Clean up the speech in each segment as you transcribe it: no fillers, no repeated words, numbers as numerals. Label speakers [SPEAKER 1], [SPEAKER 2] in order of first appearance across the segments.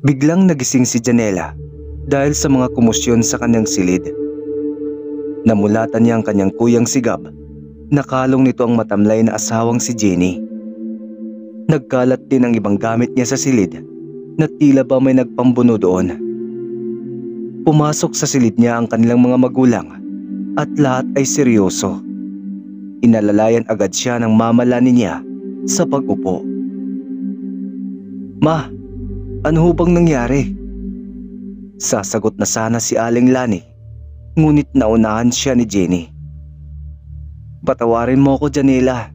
[SPEAKER 1] Biglang nagising si Janela dahil sa mga komosyon sa kanyang silid. Namulatan niya ang kanyang kuyang si Gab. Nakalong nito ang matamlay na asawang si Jenny. Nagkalat din ang ibang gamit niya sa silid na tila ba may nagpambuno doon. Pumasok sa silid niya ang kanilang mga magulang at lahat ay seryoso. Inalalayan agad siya ng mamalani niya sa pag-upo. "Ma, ano ho bang nangyari?" Sasagot na sana si Aling Lani, ngunit naunahan siya ni Jenny. "Patawarin mo ako, Janela.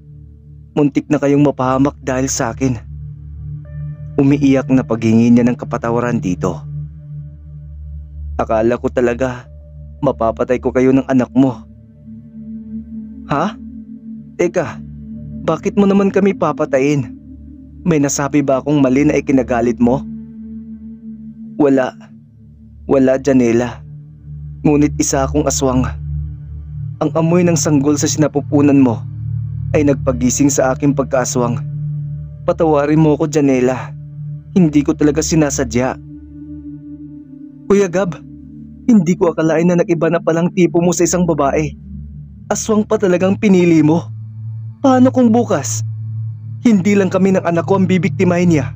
[SPEAKER 1] Muntik na kayong mapahamak dahil sa akin." Umiiyak na paghingi niya ng kapatawaran dito. "Akala ko talaga mapapatay ko kayo ng anak mo." "Ha? Teka, bakit mo naman kami papatayin? May nasabi ba akong mali na ikinagalit mo?" Wala, Janela. Ngunit isa akong aswang. Ang amoy ng sanggol sa sinapupunan mo ay nagpagising sa aking pagkaaswang. Patawarin mo ko, Janela. Hindi ko talaga sinasadya." "Kuya Gab, hindi ko akalain na nag-iba na palang tipo mo sa isang babae. Aswang pa talagang pinili mo. Paano kung bukas hindi lang kami ng anak ko ang bibiktimahin niya?"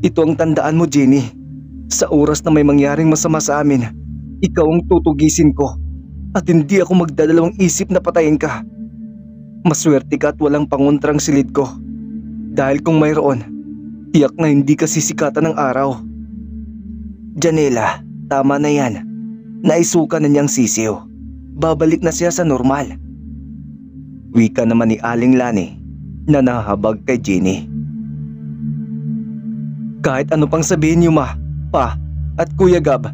[SPEAKER 1] "Ito ang tandaan mo, Jenny. Sa oras na may mangyaring masama sa amin, ikaw ang tutugisin ko at hindi ako magdadalawang isip na patayin ka. Maswerte ka at walang pangontrang silid ko. Dahil kung mayroon, tiyak na hindi ka sisikatan ng araw." "Janela, tama na yan. Naisuka na niyang sisiw. Babalik na siya sa normal." Wika naman ni Aling Lani na nahabag kay Jenny. "Kahit ano pang sabihin niyo, Ma, Pa, at Kuya Gab,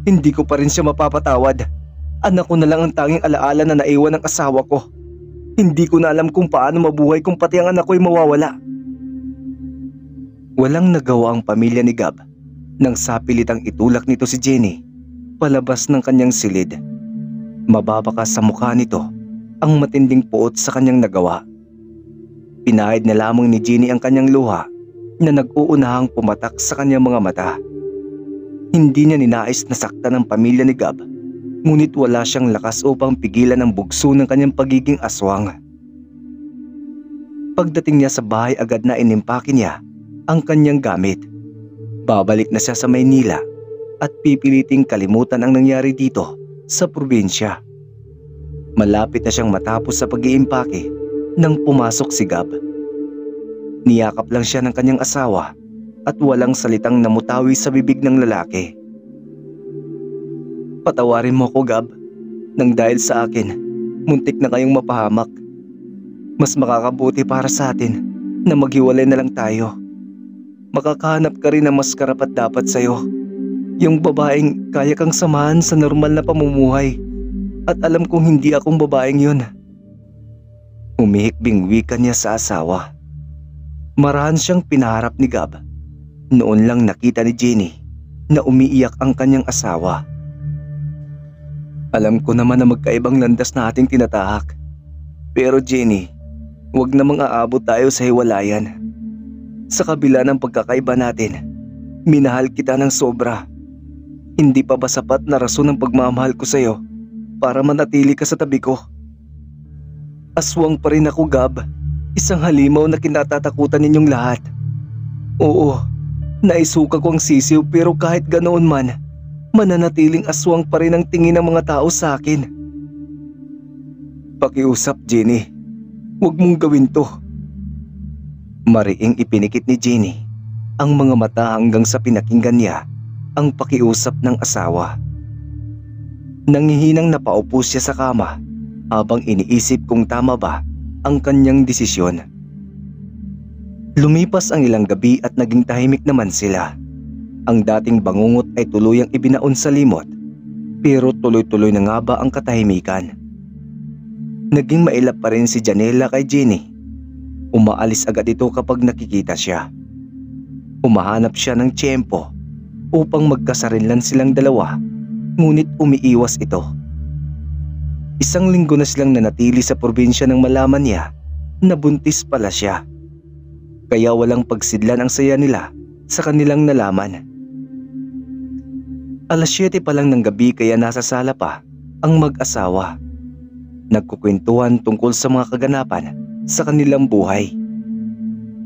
[SPEAKER 1] hindi ko pa rin siya mapapatawad. Anak ko na lang ang tanging alaala na naiwan ng asawa ko. Hindi ko na alam kung paano mabuhay kung pati ang anak ko ay mawawala." Walang nagawa ang pamilya ni Gab nang sapilitang itulak nito si Jenny palabas ng kanyang silid. Mababakas sa mukha nito ang matinding puot sa kanyang nagawa. Pinahid na lamang ni Jenny ang kanyang luha na nag-uunahang pumatak sa kanyang mga mata. Hindi niya ninais na saktan ang pamilya ni Gab, ngunit wala siyang lakas upang pigilan ang bugso ng kanyang pagiging aswang. Pagdating niya sa bahay, agad na inimpake niya ang kanyang gamit. Babalik na siya sa Maynila at pipiliting kalimutan ang nangyari dito sa probinsya. Malapit na siyang matapos sa pag-iimpake nang pumasok si Gab. Niyakap lang siya ng kanyang asawa at walang salitang namutawi sa bibig ng lalaki. "Patawarin mo ko, Gab. Nang dahil sa akin, muntik na kayong mapahamak. Mas makakabuti para sa atin na maghiwalay na lang tayo. Makakahanap ka rin na mas karapat-dapat sa'yo. Yung babaeng kaya kang samahan sa normal na pamumuhay. At alam kong hindi akong babaeng yun." Umihikbing wika niya sa asawa. Marahan siyang pinaharap ni Gab. Noon lang nakita ni Jenny na umiiyak ang kanyang asawa. "Alam ko naman na magkaibang landas na ating tinatahak. Pero Jenny, huwag namang aabot tayo sa hiwalayan. Sa kabila ng pagkakaiba natin, minahal kita ng sobra. Hindi pa ba sapat na rason ng pagmamahal ko sa'yo para manatili ka sa tabi ko? Aswang pa rin ako, Gab. Isang halimaw na kinatatakutan ninyong lahat. Oo, naisuka ko ang sisiw, pero kahit ganoon man, mananatiling aswang pa rin ang tingin ng mga tao sa akin." "Pakiusap, Jenny. Huwag mong gawin to." Mariing ipinikit ni Jenny ang mga mata hanggang sa pinakinggan niya ang pakiusap ng asawa. Nangihinang napaupo siya sa kama habang iniisip kung tama ba ang kanyang desisyon. Lumipas ang ilang gabi at naging tahimik naman sila. Ang dating bangungot ay tuluyang ibinaon sa limot, pero tuloy-tuloy na nga ba ang katahimikan? Naging mailap pa rin si Janela kay Jenny. Umaalis agad ito kapag nakikita siya. Humahanap siya ng tiyempo upang magkasarinlan silang dalawa, ngunit umiiwas ito. Isang linggo na silang nanatili sa probinsya nang malaman niya na buntis pala siya. Kaya walang pagsidlan ang saya nila sa kanilang nalaman. 7 pa lang ng gabi kaya nasa sala pa ang mag-asawa. Nagkukwentuhan tungkol sa mga kaganapan sa kanilang buhay.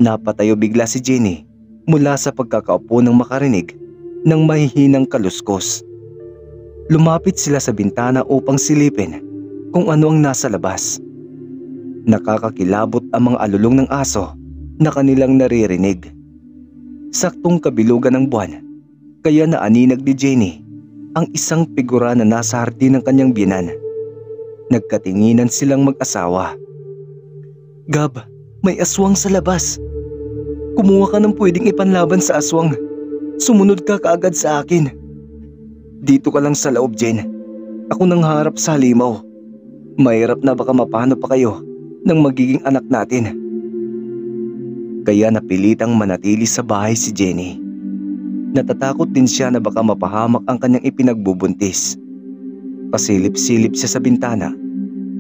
[SPEAKER 1] Napatayo bigla si Jenny mula sa pagkakaupo nang makarinig ng mahihinang kaluskos. Lumapit sila sa bintana upang silipin kung ano ang nasa labas. Nakakakilabot ang mga alulong ng aso na kanilang naririnig. Saktong kabilugan ng buwan, kaya naaninag ni Jenny ang isang figura na nasa hardin ng kanyang biyenan. Nagkatinginan silang mag-asawa. "Gab, may aswang sa labas. Kumuha ka ng pwedeng ipanlaban sa aswang. Sumunod ka kaagad sa akin." "Dito ka lang sa loob, Jen. Ako nang harap sa halimaw. Mahirap na baka mapano pa kayo ng magiging anak natin." Kaya napilitang manatili sa bahay si Jenny. Natatakot din siya na baka mapahamak ang kanyang ipinagbubuntis. Pasilip-silip siya sa bintana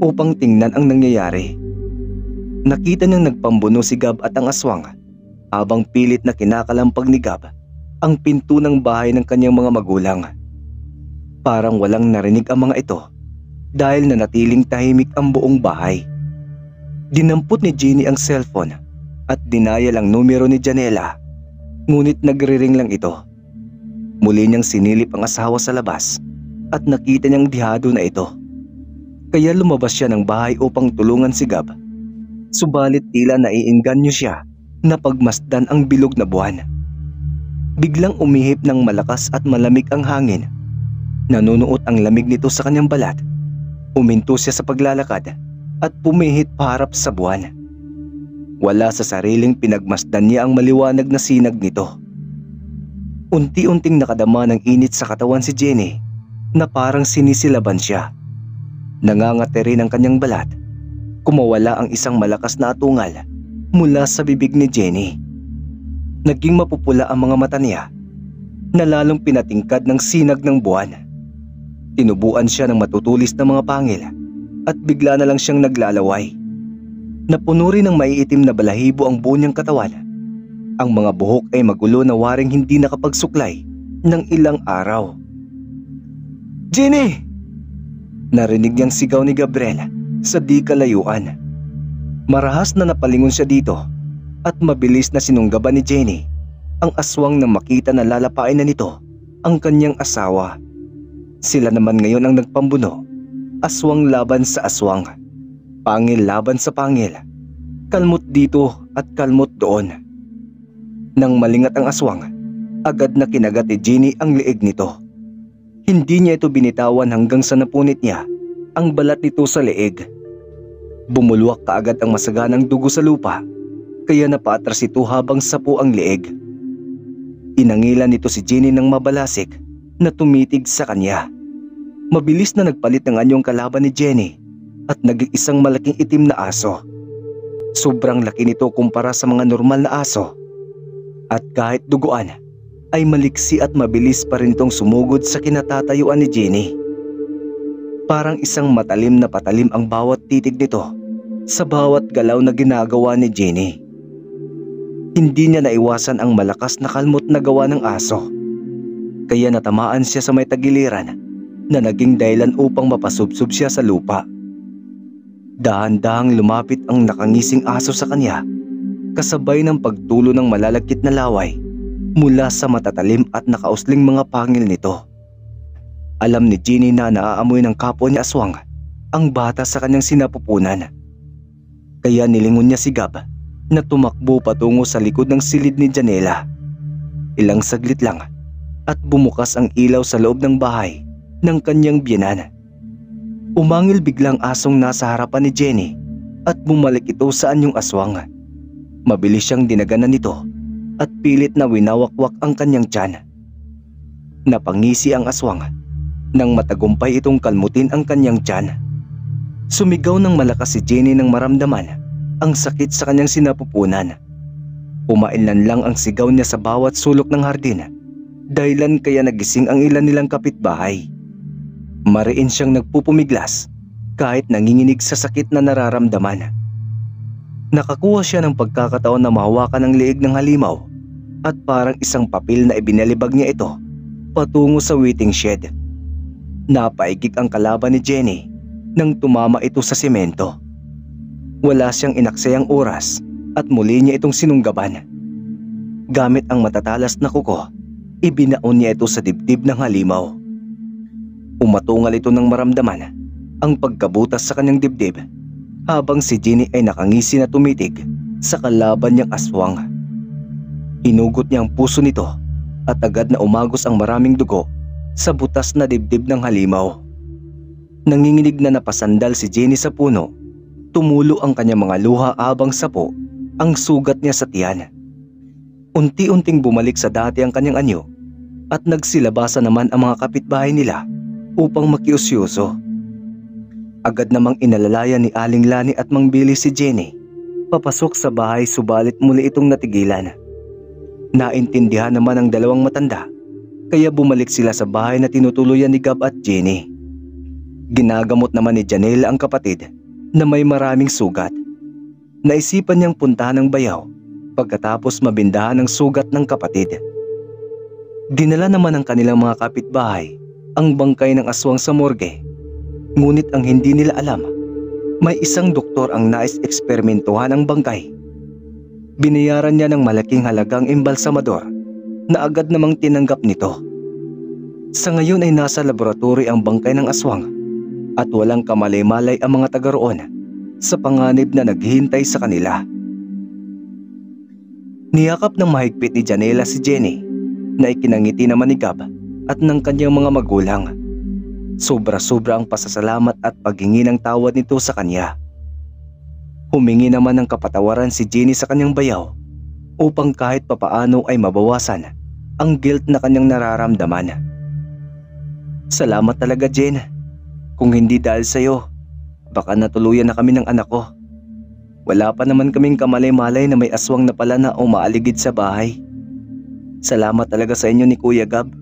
[SPEAKER 1] upang tingnan ang nangyayari. Nakita niyang nagpambuno si Gab at ang aswang habang pilit na kinakalampag ni Gab ang pinto ng bahay ng kanyang mga magulang. Parang walang narinig ang mga ito dahil nanatiling tahimik ang buong bahay. Dinampot ni Jenny ang cellphone at dinayal ang numero ni Janela, ngunit nagre-ring lang ito. Muli niyang sinilip ang asawa sa labas at nakita niyang dihado na ito. Kaya lumabas siya ng bahay upang tulungan si Gab. Subalit tila naiinganyo siya na pagmasdan ang bilog na buwan. Biglang umihip ng malakas at malamig ang hangin. Nanunuot ang lamig nito sa kanyang balat. Uminto siya sa paglalakad at pumihit paharap sa buwan. Wala sa sariling pinagmasdan niya ang maliwanag na sinag nito. Unti-unting nakadama ng init sa katawan si Jenny na parang sinisilaban siya. Nangangati rin ang kanyang balat. Kumawala ang isang malakas na atungal mula sa bibig ni Jenny. Naging mapupula ang mga mata niya na lalong pinatingkad ng sinag ng buwan. Tinubuan siya ng matutulis na mga pangil at bigla na lang siyang naglalaway. Napuno rin ng maiitim na balahibo ang buo niyang katawan. Ang mga buhok ay magulo na waring hindi nakapagsuklay ng ilang araw. "Jenny!" Narinig niyang sigaw ni Gabriel sa di kalayuan. Marahas na napalingon siya dito at mabilis na sinunggaban ni Jenny ang aswang nang makita na lalapain na nito ang kanyang asawa. Sila naman ngayon ang nagpambuno, aswang laban sa aswang. Pangil laban sa pangil, kalmot dito at kalmot doon. Nang malingat ang aswang, agad na kinagat ni Jenny ang leeg nito. Hindi niya ito binitawan hanggang sa napunit niya ang balat nito sa leeg. Bumulwak kaagad ang masaganang dugo sa lupa, kaya napaatras ito habang sapo ang leeg. Inangilan nito si Jenny ng mabalasik na tumitig sa kanya. Mabilis na nagpalit ng anyong kalaban ni Jenny at naging isang malaking itim na aso. Sobrang laki nito kumpara sa mga normal na aso. At kahit duguan, ay maliksi at mabilis pa rin itong sumugod sa kinatatayuan ni Jenny. Parang isang matalim na patalim ang bawat titig nito sa bawat galaw na ginagawa ni Jenny. Hindi niya naiwasan ang malakas na kalmot na gawa ng aso. Kaya natamaan siya sa may tagiliran na naging dahilan upang mapasubsob siya sa lupa. Dahan-dahang lumapit ang nakangising aso sa kanya, kasabay ng pagtulo ng malalagkit na laway mula sa matatalim at nakausling mga pangil nito. Alam ni Jenny na naaamoy ng kapwa niya aswang ang bata sa kanyang sinapupunan. Kaya nilingon niya si Gab na tumakbo patungo sa likod ng silid ni Janela. Ilang saglit lang at bumukas ang ilaw sa loob ng bahay ng kanyang biyenan. Umangil biglang asong nasa harapan ni Jenny at bumalik ito sa anyong aswang. Mabilis siyang dinaganan nito at pilit na winawakwak ang kanyang tiyan. Napangisi ang aswang nang matagumpay itong kalmutin ang kanyang tiyan. Sumigaw ng malakas si Jenny nang maramdaman ang sakit sa kanyang sinapupunan. Pumainlan lang ang sigaw niya sa bawat sulok ng hardin, dahilan kaya nagising ang ilan nilang kapitbahay. Mariin siyang nagpupumiglas kahit nanginginig sa sakit na nararamdaman. Nakakuha siya ng pagkakataon na mahawakan ang leeg ng halimaw at parang isang papel na ibinalibag niya ito patungo sa waiting shed. Napaigik ang kalaban ni Jenny nang tumama ito sa semento. Wala siyang inaksayang oras at muli niya itong sinunggaban. Gamit ang matatalas na kuko, ibinaon niya ito sa dibdib ng halimaw. Umatungal ito nang maramdaman ang pagkabutas sa kanyang dibdib habang si Jenny ay nakangisi na tumitig sa kalaban niyang aswang. Hinugot niya ang puso nito at agad na umagos ang maraming dugo sa butas na dibdib ng halimaw. Nanginginig na napasandal si Jenny sa puno. Tumulo ang kanyang mga luha habang sapo ang sugat niya sa tiyan. Unti-unting bumalik sa dati ang kanyang anyo at nagsilabasa naman ang mga kapitbahay nila upang makiusyoso. Agad namang inalalayan ni Aling Lani at Mang Billy si Jenny papasok sa bahay, subalit muli itong natigilan. Naintindihan naman ang dalawang matanda kaya bumalik sila sa bahay na tinutuluyan ni Gab at Jenny. Ginagamot naman ni Janela ang kapatid na may maraming sugat. Naisipan niyang puntahan ang bayaw pagkatapos mabindahan ang sugat ng kapatid. Dinala naman ng kanilang mga kapitbahay ang bangkay ng aswang sa morgue. Ngunit ang hindi nila alam, may isang doktor ang nais eksperimentuhan ang bangkay. Binayaran niya ng malaking halagang embalsamador na agad namang tinanggap nito. Sa ngayon ay nasa laboratory ang bangkay ng aswang at walang kamalay-malay ang mga taga roon sa panganib na naghihintay sa kanila. Niyakap ng mahigpit ni Janela si Jenny na ikinangiti naman ni Gab at ng kanyang mga magulang. Sobra-sobra ang pasasalamat at paghingi ng tawad nito sa kanya. Humingi naman ng kapatawaran si Jenny sa kanyang bayaw upang kahit papaano ay mabawasan ang guilt na kanyang nararamdaman. Salamat talaga, Jen. Kung hindi dahil sa'yo, baka natuluyan na kami ng anak ko. Wala pa naman kaming kamalay-malay na may aswang na pala na umaaligid sa bahay. Salamat talaga sa inyo ni Kuya Gab.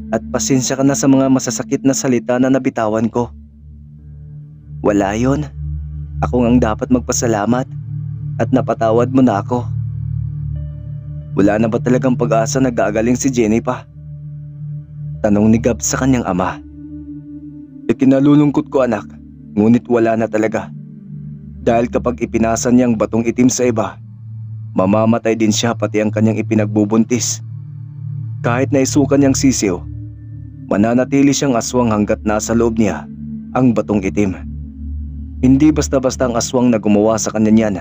[SPEAKER 1] At pasensya ka na sa mga masasakit na salita na nabitawan ko. Wala yon. Ako ang dapat magpasalamat at napatawad mo na ako. Wala na ba talagang pag-asa na gagaling si Jenny pa? Tanong ni Gab sa kanyang ama. Ikinalulungkot ko, anak, ngunit wala na talaga. Dahil kapag ipinasa niya ang batong itim sa iba, mamamatay din siya pati ang kanyang ipinagbubuntis. Kahit naisukan niyang sisiw, mananatili siyang aswang hanggat nasa loob niya ang batong itim. Hindi basta-basta ang aswang na gumawa sa kanya niyan.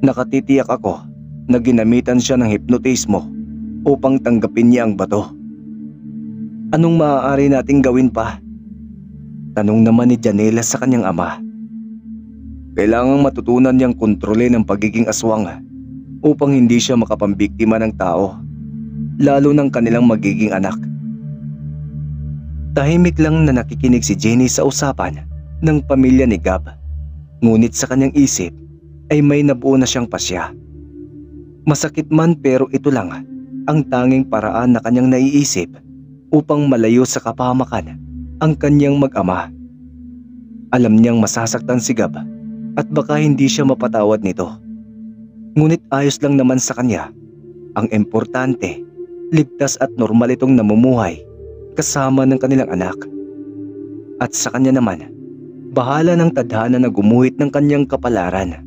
[SPEAKER 1] Nakatitiyak ako na ginamitan siya ng hipnotismo upang tanggapin niya ang bato. Anong maaari nating gawin pa? Tanong naman ni Janela sa kanyang ama. Kailangang matutunan niyang kontrolin ang pagiging aswang upang hindi siya makapambiktima ng tao, lalo ng kanilang magiging anak. Tahimik lang na nakikinig si Jenny sa usapan ng pamilya ni Gab. Ngunit sa kanyang isip ay may nabuo na siyang pasya. Masakit man pero ito lang ang tanging paraan na kanyang naiisip upang malayo sa kapahamakan ang kanyang mag-ama. Alam niyang masasaktan si Gab at baka hindi siya mapatawad nito. Ngunit ayos lang naman sa kanya. Ang importante, ligtas at normal itong namumuhay kasama ng kanilang anak. At sa kanya naman, bahala ng tadhana na gumuhit ng kanyang kapalaran.